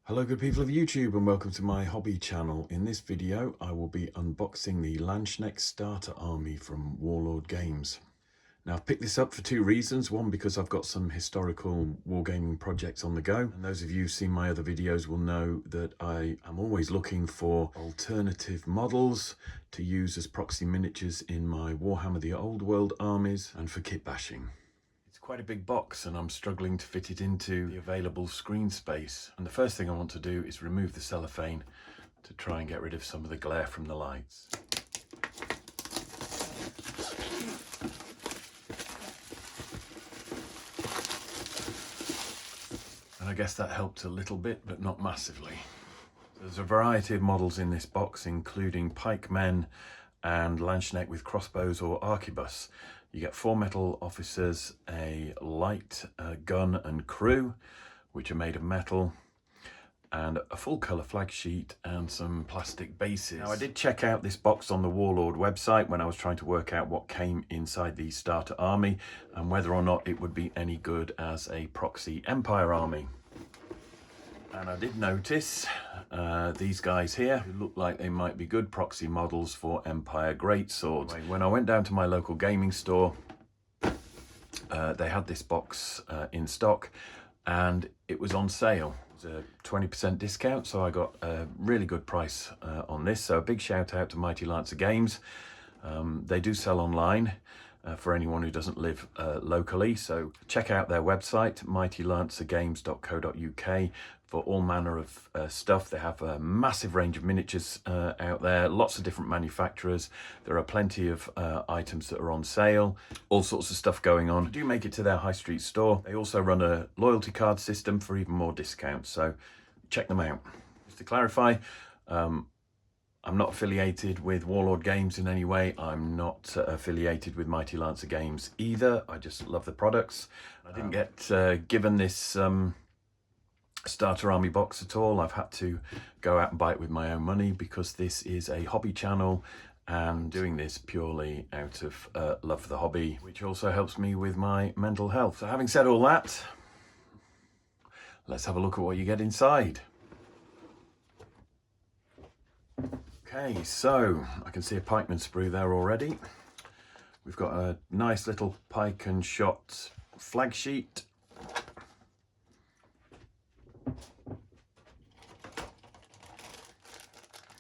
Hello good people of YouTube and welcome to my hobby channel. In this video I will be unboxing the Landsknecht Starter Army from Warlord Games. Now I've picked this up for two reasons. One, because I've got some historical wargaming projects on the go, and those of you who've seen my other videos will know that I am always looking for alternative models to use as proxy miniatures in my Warhammer the Old World armies and for kit bashing. Quite a big box and I'm struggling to fit it into the available screen space, and the first thing I want to do is remove the cellophane to try and get rid of some of the glare from the lights. And I guess that helped a little bit, but not massively. There's a variety of models in this box, including pikemen and Landsknecht with crossbows or arquebus. You get 4 metal officers, a light gun and crew, which are made of metal, and a full colour flag sheet and some plastic bases. Now I did check out this box on the Warlord website when I was trying to work out what came inside the starter army and whether or not it would be any good as a proxy Empire army. And I did notice these guys here who look like they might be good proxy models for Empire greatswords. When I went down to my local gaming store, they had this box in stock and it was on sale. It was a 20% discount, so I got a really good price on this. So a big shout out to Militia Games. They do sell online for anyone who doesn't live locally, so check out their website, mightylancergames.co.uk, for all manner of stuff. They have a massive range of miniatures out there, lots of different manufacturers. There are plenty of items that are on sale, all sorts of stuff going on. Do make it to their high street store. They also run a loyalty card system for even more discounts, so check them out. Just to clarify, I'm not affiliated with Warlord Games in any way. I'm not affiliated with Mighty Lancer Games either. I just love the products. I didn't get given this starter army box at all. I've had to go out and buy it with my own money because this is a hobby channel and doing this purely out of love for the hobby, which also helps me with my mental health. So having said all that, let's have a look at what you get inside. Okay, so I can see a pikeman sprue there already. We've got a nice little pike and shot flag sheet.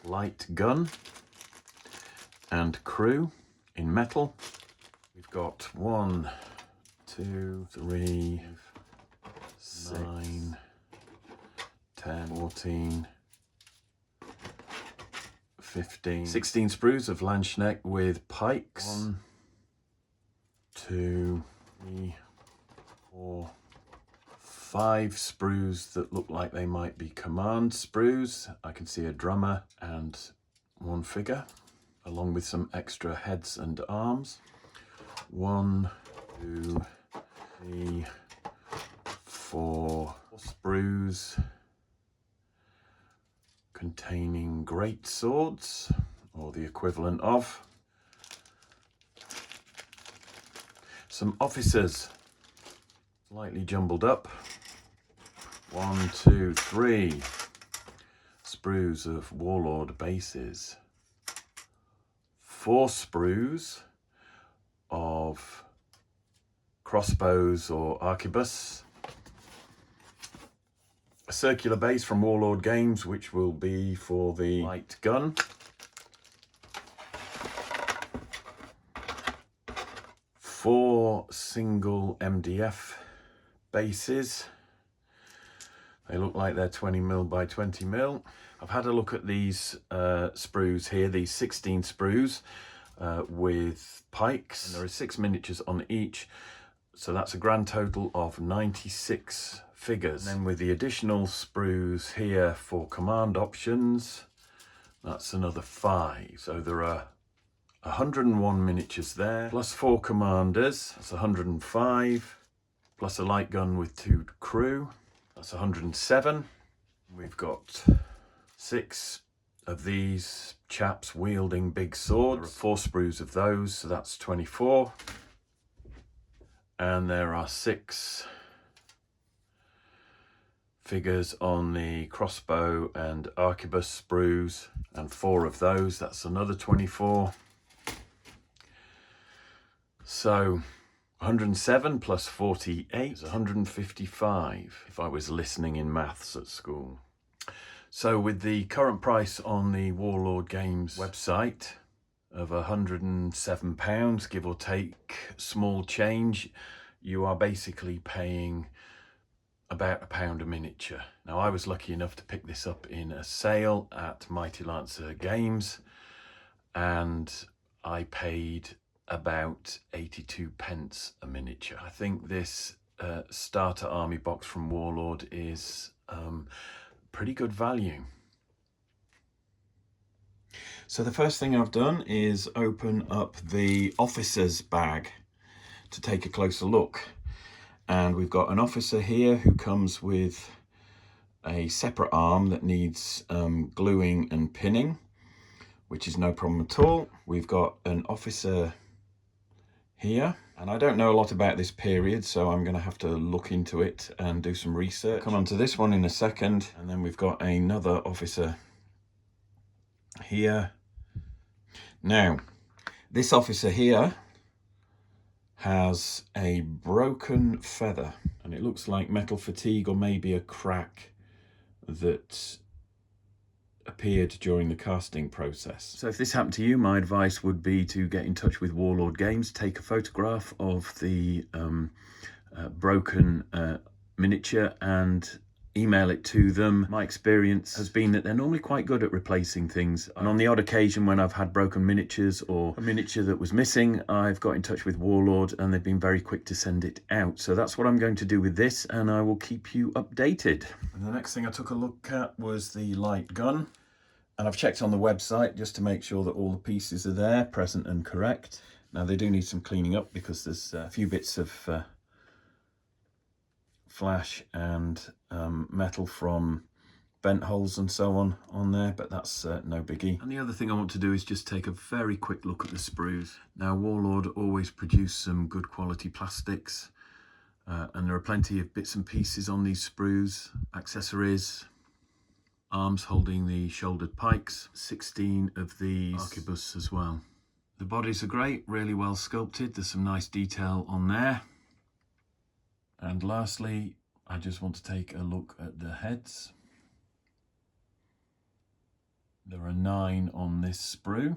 Light gun and crew in metal. We've got 1, 2, 3, 9, 10, 14, 15, 16 sprues of Landsknecht with pikes. 1, 2, 3, 4, 5 sprues that look like they might be command sprues. I can see a drummer and 1 figure, along with some extra heads and arms. 1, 2, 3, 4 sprues containing great swords, or the equivalent of. Some officers, slightly jumbled up. 1, 2, 3 sprues of Warlord bases. 4 sprues of crossbows or arquebus. A circular base from Warlord Games, which will be for the light gun. 4 single MDF bases. They look like they're 20mm by 20mm. I've had a look at these sprues here, these 16 sprues with pikes, and there are 6 miniatures on each, so that's a grand total of 96 figures. And then with the additional sprues here for command options, that's another 5. So there are 101 miniatures there, plus 4 commanders, that's 105, plus a light gun with 2 crew, that's 107. We've got 6 of these chaps wielding big swords. There are 4 sprues of those, so that's 24. And there are 6 figures on the crossbow and arquebus sprues, and 4 of those. That's another 24. So 107 plus 48 is 155 if I was listening in maths at school. So with the current price on the Warlord Games website of £107, give or take small change, you are basically paying about £1 a miniature. Now, I was lucky enough to pick this up in a sale at Warlord Games, and I paid about 82 pence a miniature. I think this starter army box from Warlord is pretty good value. So the first thing I've done is open up the officer's bag to take a closer look. And we've got an officer here who comes with a separate arm that needs gluing and pinning, which is no problem at all. We've got an officer here, and I don't know a lot about this period, so I'm going to have to look into it and do some research. Come on to this one in a second. And then we've got another officer here. Now, this officer here has a broken feather, and it looks like metal fatigue or maybe a crack that appeared during the casting process. So if this happened to you, my advice would be to get in touch with Warlord Games, take a photograph of the broken miniature and email it to them. My experience has been that they're normally quite good at replacing things, and on the odd occasion when I've had broken miniatures or a miniature that was missing, I've got in touch with Warlord and they've been very quick to send it out. So that's what I'm going to do with this, and I will keep you updated. And the next thing I took a look at was the light gun, and I've checked on the website just to make sure that all the pieces are there, present and correct. Now they do need some cleaning up because there's a few bits of flash and metal from vent holes and so on there, but that's no biggie. And the other thing I want to do is just take a very quick look at the sprues. Now, Warlord always produce some good quality plastics, and there are plenty of bits and pieces on these sprues, accessories, arms holding the shouldered pikes, 16 of these arquebus as well. The bodies are great, really well sculpted. There's some nice detail on there. And lastly, I just want to take a look at the heads. There are 9 on this sprue.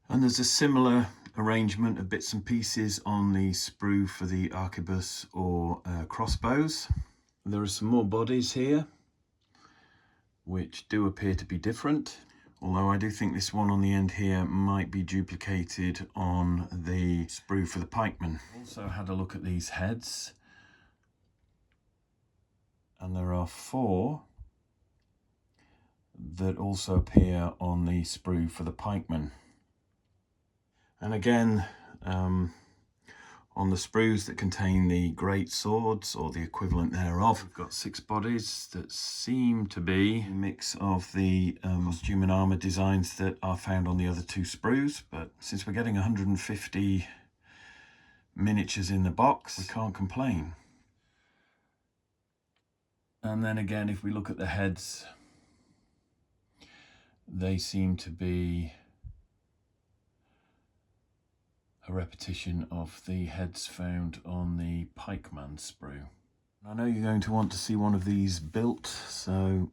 And there's a similar arrangement of bits and pieces on the sprue for the arquebus or crossbows. There are some more bodies here, which do appear to be different. Although I do think this one on the end here might be duplicated on the sprue for the pikeman. Also had a look at these heads, and there are 4 that also appear on the sprue for the pikeman. And again, on the sprues that contain the great swords or the equivalent thereof, we've got 6 bodies that seem to be a mix of the costume and armor designs that are found on the other 2 sprues. But since we're getting 150 miniatures in the box, we can't complain. And then again, if we look at the heads, they seem to be a repetition of the heads found on the pikeman sprue. I know you're going to want to see one of these built, so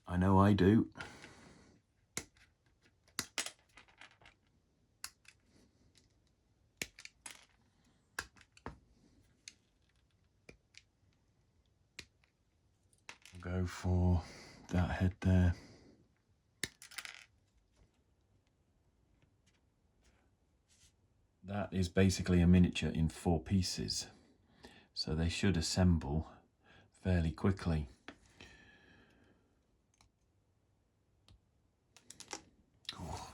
I know I do. We'll go for that head there. That is basically a miniature in 4 pieces, so they should assemble fairly quickly. Oh.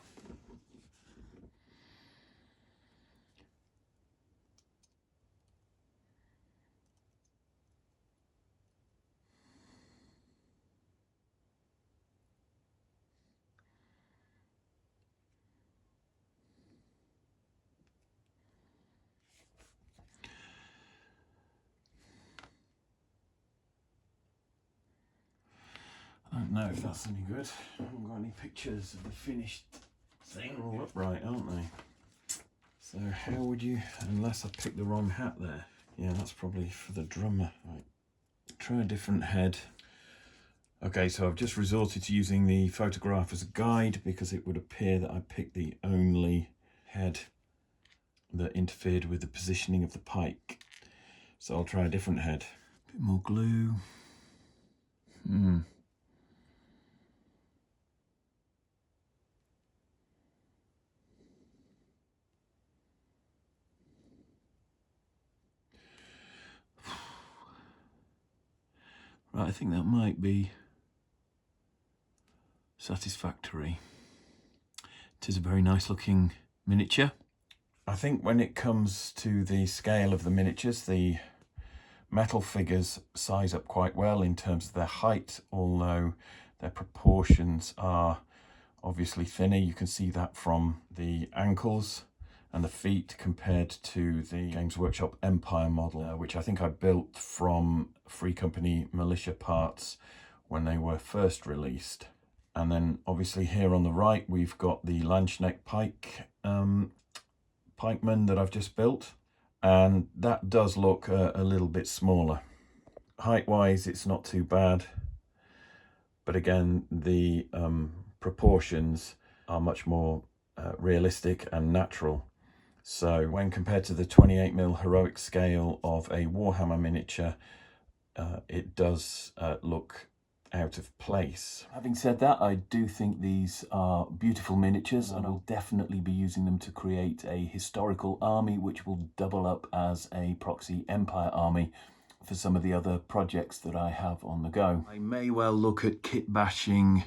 know if that's any good. I haven't got any pictures of the finished thing. They're all upright, aren't they? So how would you, unless I picked the wrong hat there. Yeah, that's probably for the drummer. Right, try a different head. Okay, so I've just resorted to using the photograph as a guide because it would appear that I picked the only head that interfered with the positioning of the pike. So I'll try a different head. A bit more glue. Right, I think that might be satisfactory. It is a very nice looking miniature. I think when it comes to the scale of the miniatures, the metal figures size up quite well in terms of their height, although their proportions are obviously thinner. You can see that from the ankles and the feet compared to the Games Workshop Empire model, which I think I built from Free Company Militia parts when they were first released. And then obviously here on the right, we've got the Landsknecht pikeman that I've just built. And that does look a little bit smaller. Height-wise, it's not too bad. But again, the proportions are much more realistic and natural. So when compared to the 28mm heroic scale of a Warhammer miniature, it does look out of place. Having said that, I do think these are beautiful miniatures, and I'll definitely be using them to create a historical army which will double up as a proxy empire army for some of the other projects that I have on the go. I may well look at kit bashing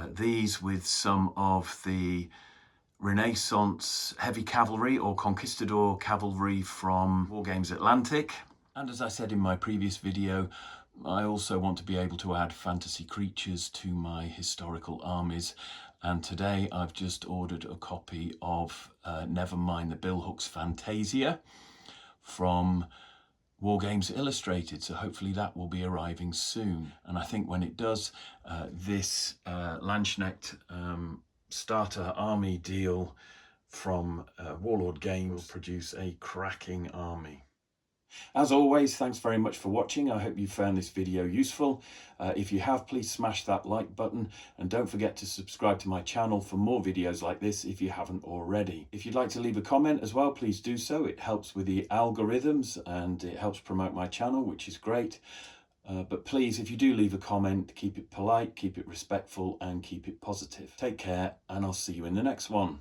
these with some of the Renaissance heavy cavalry or conquistador cavalry from War Games Atlantic. And as I said in my previous video, I also want to be able to add fantasy creatures to my historical armies. And today I've just ordered a copy of Never Mind the Billhooks Fantasia from War Games Illustrated, so hopefully that will be arriving soon. And I think when it does, this Landsknecht Starter Army deal from Warlord Games will produce a cracking army. As always, thanks very much for watching. I hope you found this video useful. If you have, please smash that like button, and don't forget to subscribe to my channel for more videos like this if you haven't already. If you'd like to leave a comment as well, please do so. It helps with the algorithms and it helps promote my channel, which is great. But please, if you do leave a comment, keep it polite, keep it respectful, and keep it positive. Take care, and I'll see you in the next one.